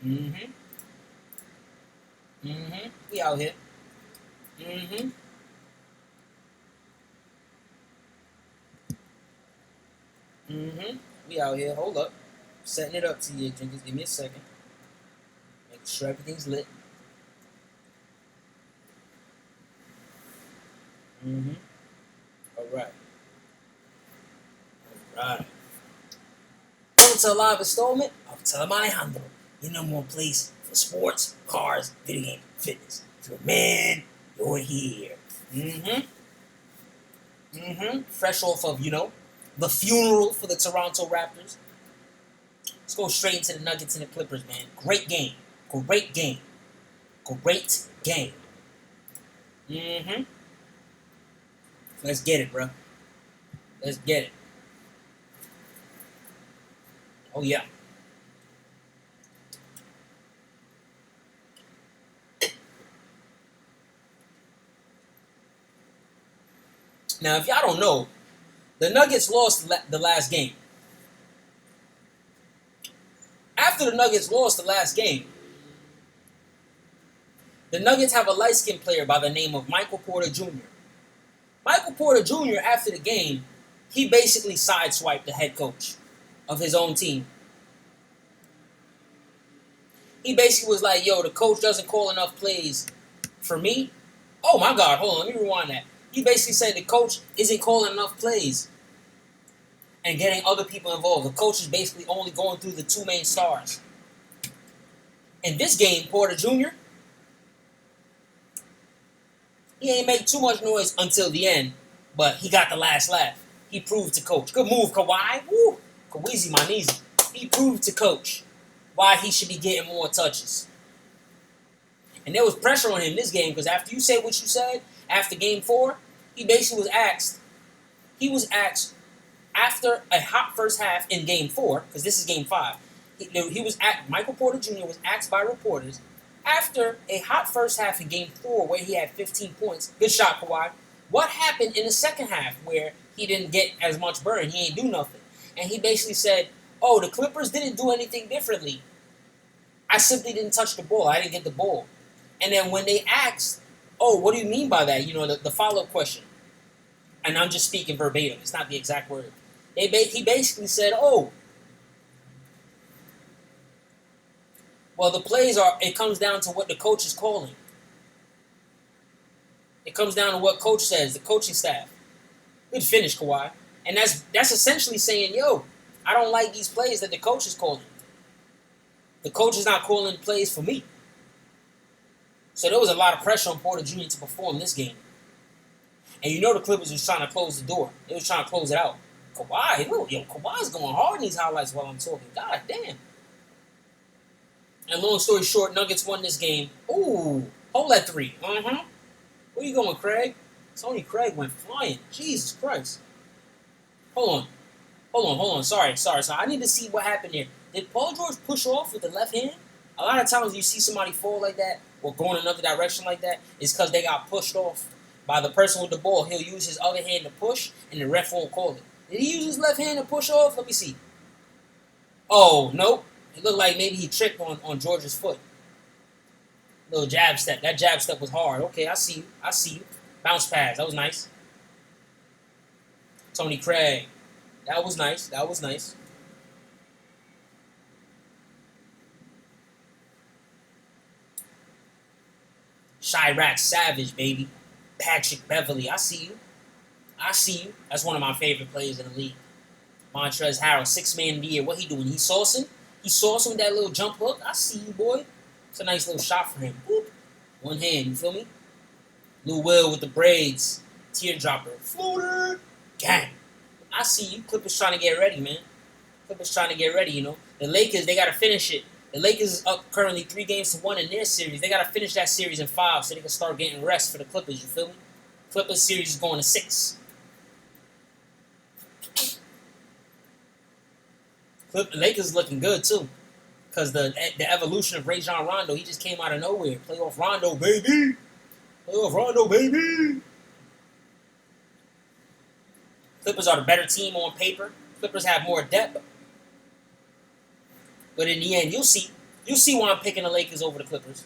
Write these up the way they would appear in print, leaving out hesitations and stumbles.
Mm-hmm. We out here. Mm-hmm. Mm-hmm. We out here. Hold up. Setting it up to you, drinkers. Give me a second. Making sure everything's lit. Mm-hmm. All right. All right. Welcome to a live installment of Tell Alejandro, your number one place for sports, cars, video game, fitness. If you're a man, you're here. Mm-hmm. Mm-hmm. Fresh off of, the funeral for the Toronto Raptors. Let's go straight into the Nuggets and the Clippers, man. Great game. Great game. Great game. Mm-hmm. Let's get it, bro. Let's get it. Oh, yeah. Now, if y'all don't know, the Nuggets lost the last game. After the Nuggets lost the last game, the Nuggets have a light-skinned player by the name of Michael Porter Jr. Michael Porter Jr., after the game, he basically sideswiped the head coach of his own team. He basically was like, yo, the coach doesn't call enough plays for me. Oh, my God, hold on, let me rewind that. He basically said the coach isn't calling enough plays and getting other people involved. The coach is basically only going through the two main stars. In this game, Porter Jr., he ain't make too much noise until the end, but he got the last laugh. He proved to coach. Good move, Kawhi. Woo! Kaweezy, my knees. He proved to coach why he should be getting more touches. And there was pressure on him this game because after you said what you said, after game 4, he basically was asked after a hot first half in game 4, because this is game 5, Michael Porter Jr. was asked by reporters after a hot first half in game 4 where he had 15 points. Good shot, Kawhi. What happened in the second half where he didn't get as much burn? He ain't do nothing. And he basically said, oh, the Clippers didn't do anything differently. I simply didn't touch the ball. I didn't get the ball. And then when they asked, oh, what do you mean by that? The follow-up question. And I'm just speaking verbatim. It's not the exact word. He basically said, oh, well, the plays it comes down to what the coach is calling. It comes down to what coach says, the coaching staff. Good finish, Kawhi. And that's essentially saying, yo, I don't like these plays that the coach is calling. The coach is not calling plays for me. So there was a lot of pressure on Porter Jr. to perform this game. And the Clippers was trying to close the door. They was trying to close it out. Kawhi's going hard in these highlights while I'm talking. God damn. And long story short, Nuggets won this game. Ooh, hold that 3. Where you going, Craig? Tony Craig went flying. Jesus Christ. Hold on. Sorry. I need to see what happened there. Did Paul George push off with the left hand? A lot of times you see somebody fall like that or go in another direction like that, it's because they got pushed off by the person with the ball. He'll use his other hand to push, and the ref won't call it. Did he use his left hand to push off? Let me see. Oh, nope. It looked like maybe he tripped on George's foot. Little jab step. That jab step was hard. Okay, I see you. Bounce pass. That was nice. Tony Craig. That was nice. Chirac Savage, baby. Patrick Beverly. I see you. That's one of my favorite players in the league. Montrezl Harrell, 6th man of the year. What he doing? He saucing with that little jump hook. I see you, boy. It's a nice little shot for him. Whoop. One hand, you feel me? Lou Will with the braids. Teardropper. Floater. Gang. I see you. Clippers trying to get ready, man. The Lakers, they got to finish it. The Lakers is up currently 3-1 in their series. They got to finish that series in 5 so they can start getting rest for the Clippers, you feel me? Clippers series is going to 6. Lakers is looking good, too. Because the evolution of Rajon Rondo, he just came out of nowhere. Playoff Rondo, baby! Clippers are the better team on paper. Clippers have more depth. But in the end, you'll see. You'll see why I'm picking the Lakers over the Clippers.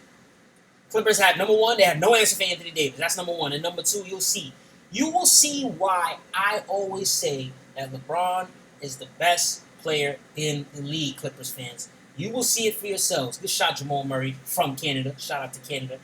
Clippers had number one, they have no answer for Anthony Davis. That's number one. And number two, you'll see. You will see why I always say that LeBron is the best player in the league, Clippers fans. You will see it for yourselves. Good shot, Jamal Murray from Canada. Shout out to Canada.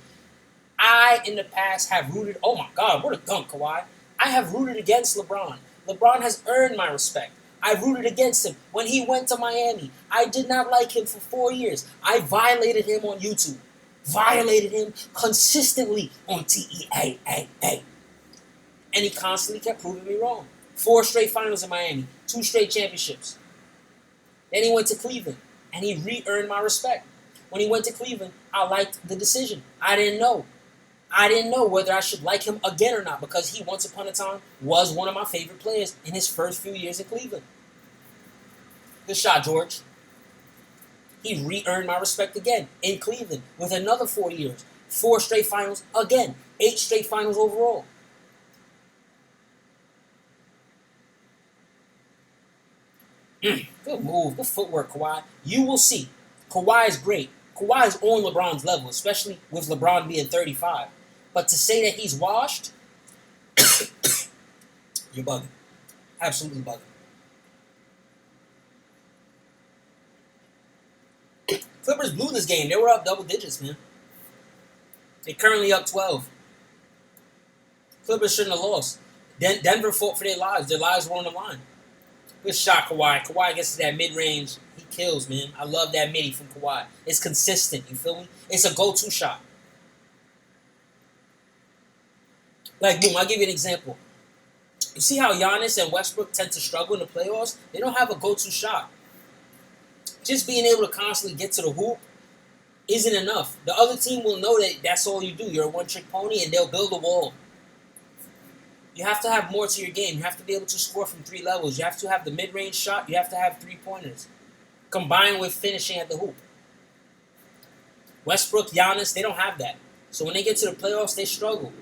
I, in the past, have rooted. Oh my God, what a dunk, Kawhi. I have rooted against LeBron. LeBron has earned my respect. I rooted against him when he went to Miami. I did not like him for 4 years. I violated him on YouTube. Violated him consistently on TEA. And he constantly kept proving me wrong. 4 straight finals in Miami. 2 straight championships. Then he went to Cleveland. And he re-earned my respect. When he went to Cleveland, I liked the decision. I didn't know. I didn't know whether I should like him again or not because he, once upon a time, was one of my favorite players in his first few years in Cleveland. Good shot, George. He re-earned my respect again in Cleveland with another 4 years. 4 straight finals again. 8 straight finals overall. Good move. Good footwork, Kawhi. You will see. Kawhi is great. Kawhi is on LeBron's level, especially with LeBron being 35. But to say that he's washed, you're bugging. Absolutely bugging. Clippers blew this game. They were up double digits, man. They're currently up 12. Clippers shouldn't have lost. Denver fought for their lives. Their lives were on the line. Good shot, Kawhi. Kawhi gets to that mid-range. He kills, man. I love that midi from Kawhi. It's consistent, you feel me? It's a go-to shot. Like, boom, I'll give you an example. You see how Giannis and Westbrook tend to struggle in the playoffs? They don't have a go-to shot. Just being able to constantly get to the hoop isn't enough. The other team will know that that's all you do. You're a one-trick pony, and they'll build a wall. You have to have more to your game. You have to be able to score from 3 levels. You have to have the mid-range shot. You have to have 3-pointers. Combined with finishing at the hoop. Westbrook, Giannis, they don't have that. So when they get to the playoffs, they struggle.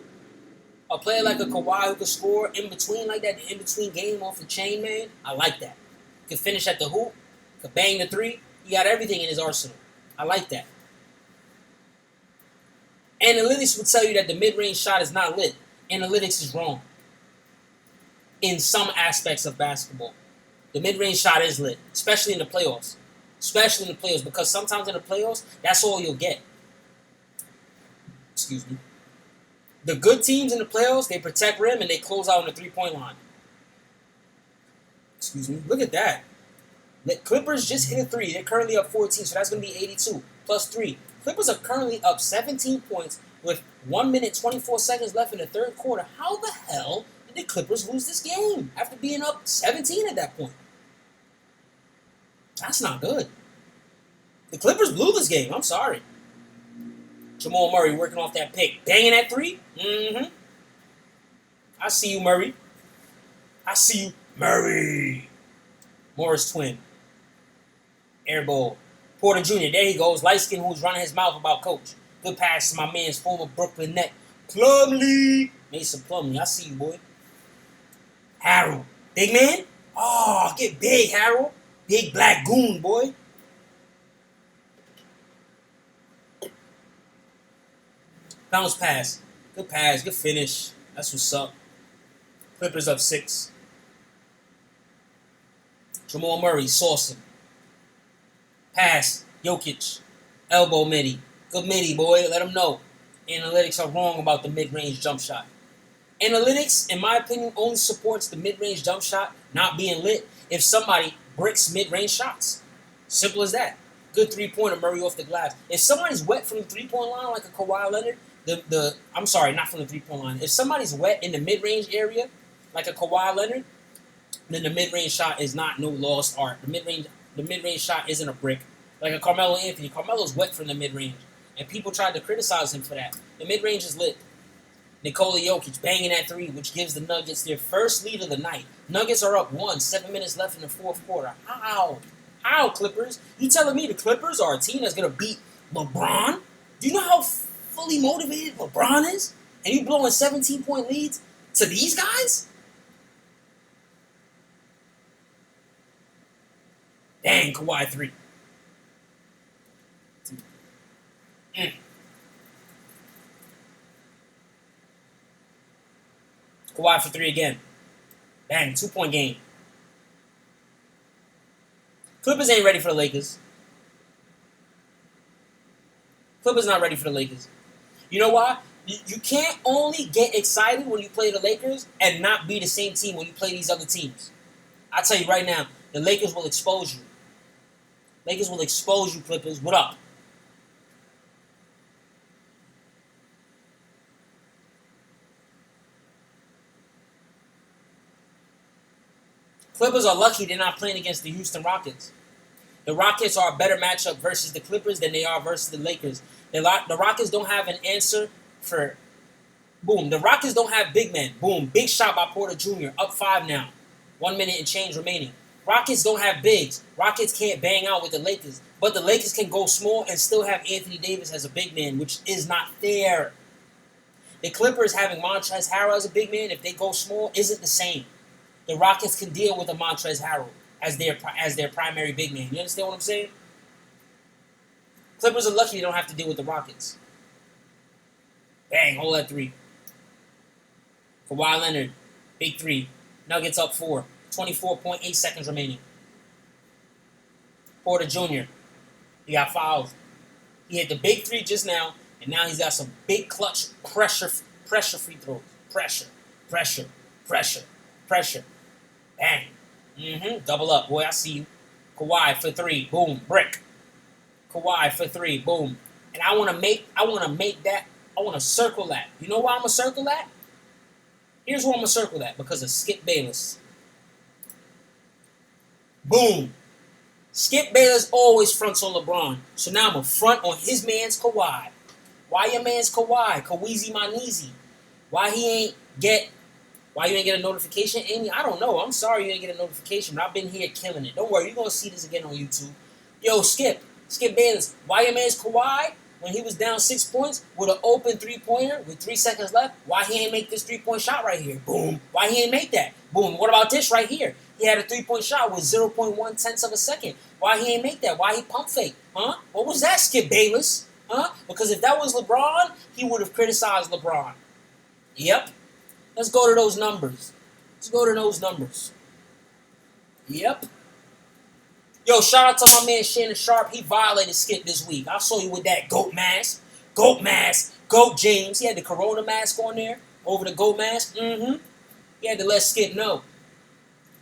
A player like a Kawhi who can score in between like that, the in-between game off the chain, man, I like that. Can finish at the hoop. Can bang the 3. He got everything in his arsenal. I like that. Analytics would tell you that the mid-range shot is not lit. Analytics is wrong. In some aspects of basketball. The mid-range shot is lit, especially in the playoffs. Especially in the playoffs, because sometimes in the playoffs, that's all you'll get. Excuse me. The good teams in the playoffs, they protect rim and they close out on the 3-point line. Excuse me. Look at that. The Clippers just hit a 3. They're currently up 14, so that's going to be 82 plus 3. Clippers are currently up 17 points with 1 minute 24 seconds left in the third quarter. How the hell did the Clippers lose this game after being up 17 at that point? That's not good. The Clippers blew this game. I'm sorry. Jamal Murray working off that pick. Banging that 3? Mm-hmm. I see you, Murray. I see you, Murray. Morris twin. Air ball. Porter Jr., there he goes. Light skin who's running his mouth about coach. Good pass to my man's former Brooklyn net. Plumlee. Mason Plumlee. I see you, boy. Harold. Big man? Oh, get big, Harold. Big black goon, boy. Bounce pass. Good pass. Good finish. That's what's up. Clippers up 6. Jamal Murray, saucing. Pass. Jokic. Elbow midi. Good midi, boy. Let him know. Analytics are wrong about the mid-range jump shot. Analytics, in my opinion, only supports the mid-range jump shot not being lit if somebody bricks mid-range shots. Simple as that. Good 3-pointer, Murray off the glass. If somebody's wet from the 3-point line like a Kawhi Leonard, I'm sorry, not from the 3-point line. If somebody's wet in the mid-range area like a Kawhi Leonard, then the mid-range shot is not no lost art. The mid-range shot isn't a brick. Like a Carmelo Anthony. Carmelo's wet from the mid-range. And people tried to criticize him for that. The mid-range is lit. Nikola Jokic banging that 3, which gives the Nuggets their first lead of the night. Nuggets are up 1, 7 minutes left in the fourth quarter. How, Clippers? You telling me the Clippers are a team that's going to beat LeBron? Do you know how fully motivated LeBron is? And you blowing 17-point leads to these guys? Dang, Kawhi 3. Mm. Kawhi for 3 again. Bang, 2-point game. Clippers ain't ready for the Lakers. Clippers not ready for the Lakers. You know why? You can't only get excited when you play the Lakers and not be the same team when you play these other teams. I tell you right now, the Lakers will expose you. Lakers will expose you, Clippers. What up? Clippers are lucky they're not playing against the Houston Rockets. The Rockets are a better matchup versus the Clippers than they are versus the Lakers. The Rockets don't have an answer for... Boom. The Rockets don't have big men. Boom. Big shot by Porter Jr. Up 5 now. 1 minute and change remaining. Rockets don't have bigs. Rockets can't bang out with the Lakers. But the Lakers can go small and still have Anthony Davis as a big man, which is not fair. The Clippers having Montrezl Harrell as a big man, if they go small, isn't the same. The Rockets can deal with a Montrezl Harrell as their primary big man. You understand what I'm saying? Clippers are lucky they don't have to deal with the Rockets. Bang, hold that 3. Kawhi Leonard, big 3. Nuggets up 4. 24.8 seconds remaining. Porter Jr., he got fouled. He hit the big 3 just now, and now he's got some big clutch pressure free throws. Pressure. Bang. Double up, boy. I see you. Kawhi for 3. Boom. Brick. Kawhi for 3. Boom. And I want to make that. I want to circle that. You know why I'm gonna circle that? Here's why I'm gonna circle that. Because of Skip Bayless. Boom. Skip Bayless always fronts on LeBron. So now I'm gonna front on his man's Kawhi. Why your man's Kawhi? Kaweezy Maneezy. Why you ain't get a notification, Amy? I don't know. I'm sorry you didn't get a notification, but I've been here killing it. Don't worry, you're gonna see this again on YouTube. Yo, Skip Bayless. Why your man's Kawhi, when he was down 6 points with an open 3-pointer with 3 seconds left, why he ain't make this 3-point shot right here? Boom. Why he ain't make that? Boom. What about this right here? He had a 3-point shot with 0.1 tenths of a second. Why he ain't make that? Why he pump fake? Huh? What was that, Skip Bayless? Huh? Because if that was LeBron, he would have criticized LeBron. Yep. Let's go to those numbers. Yep. Yo, shout out to my man Shannon Sharp. He violated Skip this week. I saw you with that goat mask. Goat James. He had the Corona mask on there over the goat mask. He had to let Skip know.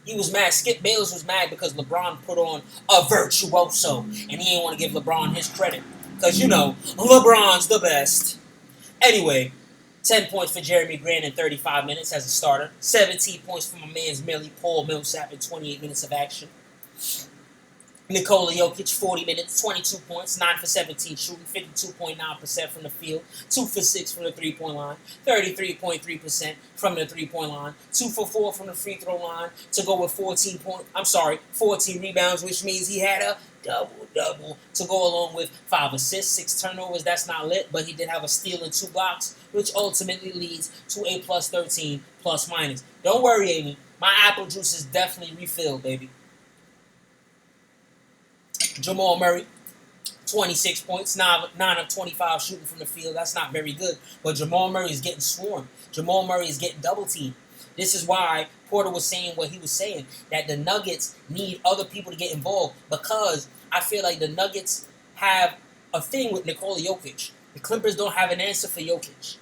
He was mad. Skip Bayless was mad because LeBron put on a virtuoso. And he didn't want to give LeBron his credit. Because, LeBron's the best. Anyway, 10 points for Jeremy Grant in 35 minutes as a starter. 17 points for my man's Paul Millsap in 28 minutes of action. Nikola Jokic, 40 minutes, 22 points, 9 for 17 shooting, 52.9% from the field, 2 for 6 from the three-point line, 33.3% from the three-point line, 2 for 4 from the free throw line to go with 14 rebounds, which means he had a double-double to go along with 5 assists, 6 turnovers. That's not lit, but he did have a steal and 2 blocks, which ultimately leads to a plus 13 plus minus. Don't worry, Amy. My apple juice is definitely refilled, baby. Jamal Murray, 26 points, 9 of 25 shooting from the field. That's not very good. But Jamal Murray is getting swarmed. Jamal Murray is getting double teamed. This is why Porter was saying what he was saying, that the Nuggets need other people to get involved, because I feel like the Nuggets have a thing with Nikola Jokic. The Clippers don't have an answer for Jokic.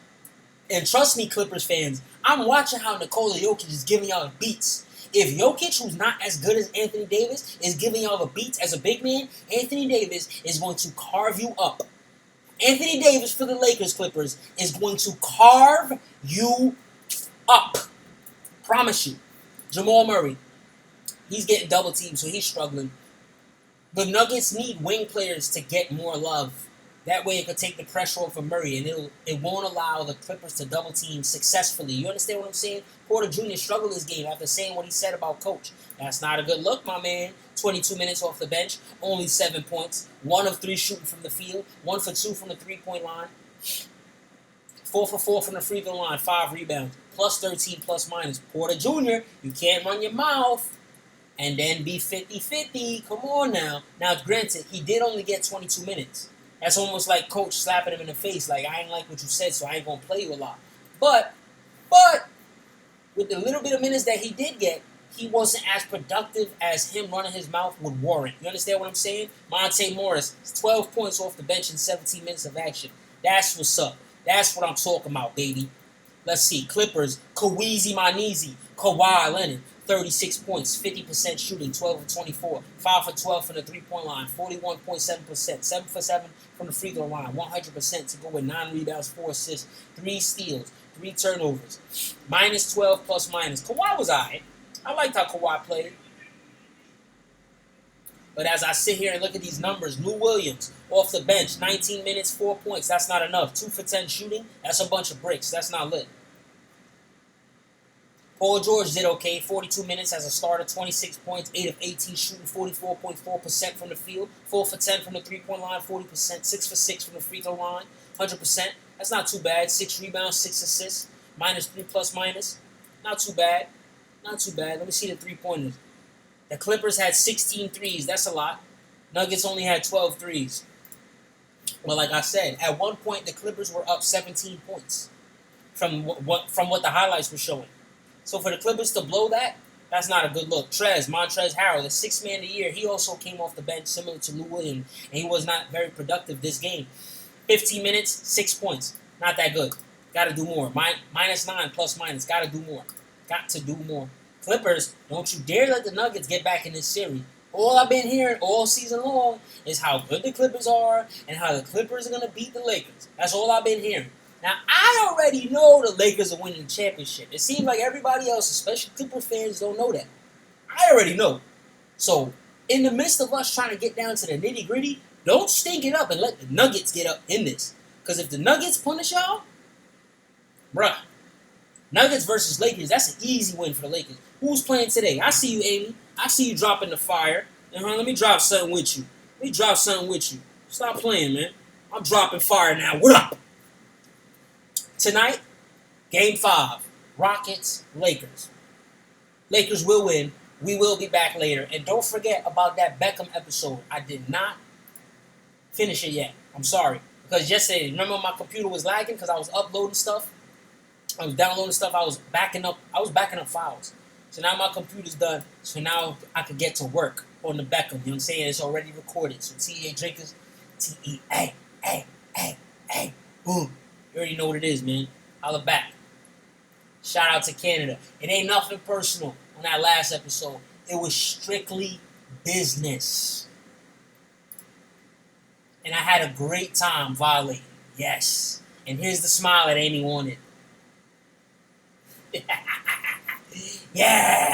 And trust me, Clippers fans, I'm watching how Nikola Jokic is giving y'all beats. If Jokic, who's not as good as Anthony Davis, is giving y'all the beats as a big man, Anthony Davis is going to carve you up. Anthony Davis for the Lakers Clippers is going to carve you up. Promise you. Jamal Murray, he's getting double teamed, so he's struggling. The Nuggets need wing players to get more love. That way it could take the pressure off of Murray, and it won't allow the Clippers to double team successfully. You understand what I'm saying? Porter Jr. struggled this game after saying what he said about Coach. That's not a good look, my man. 22 minutes off the bench, only 7 points, 1 of 3 shooting from the field, 1 for 2 from the three-point line, 4 for 4 from the free throw line, 5 rebounds, plus 13 plus minus. Porter Jr., you can't run your mouth and then be 50-50. Come on now. Now, granted, he did only get 22 minutes. That's almost like coach slapping him in the face, like, I ain't like what you said, so I ain't gonna play you a lot. But with the little bit of minutes that he did get, he wasn't as productive as him running his mouth would warrant. You understand what I'm saying? Monte Morris, 12 points off the bench in 17 minutes of action. That's what's up. That's what I'm talking about, baby. Let's see. Clippers, Kawhi Leonard, 36 points, 50% shooting, 12 of 24, 5 for 12 from the three-point line, 41.7%, 7 for 7 from the free throw line, 100% to go with 9 rebounds, 4 assists, 3 steals, 3 turnovers, minus 12 plus minus. Kawhi was all right. I liked how Kawhi played. But as I sit here and look at these numbers, Lou Williams, off the bench, 19 minutes, 4 points. That's not enough. 2 for 10 shooting. That's a bunch of bricks. That's not lit. Paul George did okay. 42 minutes as a starter, 26 points, 8 of 18 shooting, 44.4% from the field, 4 for 10 from the three-point line, 40%, 6 for 6 from the free throw line, 100%. That's not too bad. 6 rebounds, 6 assists, minus 3 plus minus. Not too bad. Not too bad. Let me see the three-pointers. The Clippers had 16 threes. That's a lot. Nuggets only had 12 threes. Well, like I said, at one point the Clippers were up 17 points from what the highlights were showing. So for the Clippers to blow that, that's not a good look. Montrezl Harrell, the 6th man of the year, he also came off the bench similar to Lou Williams, and he was not very productive this game. 15 minutes, 6 points. Not that good. Got to do more. Minus 9 plus minus. Got to do more. Got to do more. Clippers, don't you dare let the Nuggets get back in this series. All I've been hearing all season long is how good the Clippers are and how the Clippers are going to beat the Lakers. That's all I've been hearing. Now, I already know the Lakers are winning the championship. It seems like everybody else, especially Clipper fans, don't know that. I already know. So, in the midst of us trying to get down to the nitty-gritty, don't stink it up and let the Nuggets get up in this. Because if the Nuggets punish y'all, bruh, Nuggets versus Lakers, that's an easy win for the Lakers. Who's playing today? I see you, Amy. I see you dropping the fire. Let me drop something with you. Stop playing, man. I'm dropping fire now. What up? Tonight, Game 5. Rockets, Lakers. Lakers will win. We will be back later. And don't forget about that Beckham episode. I did not finish it yet. I'm sorry. Because yesterday, remember my computer was lagging because I was uploading stuff? I was downloading stuff. I was backing up files. So now my computer's done. So now I can get to work on the Beckham. You know what I'm saying? It's already recorded. So T.A. Drinkers, T-E-A, boom. You already know what it is, man. Holla back. Shout out to Canada. It ain't nothing personal on that last episode. It was strictly business. And I had a great time violating. Yes. And here's the smile that Amy wanted. Yeah.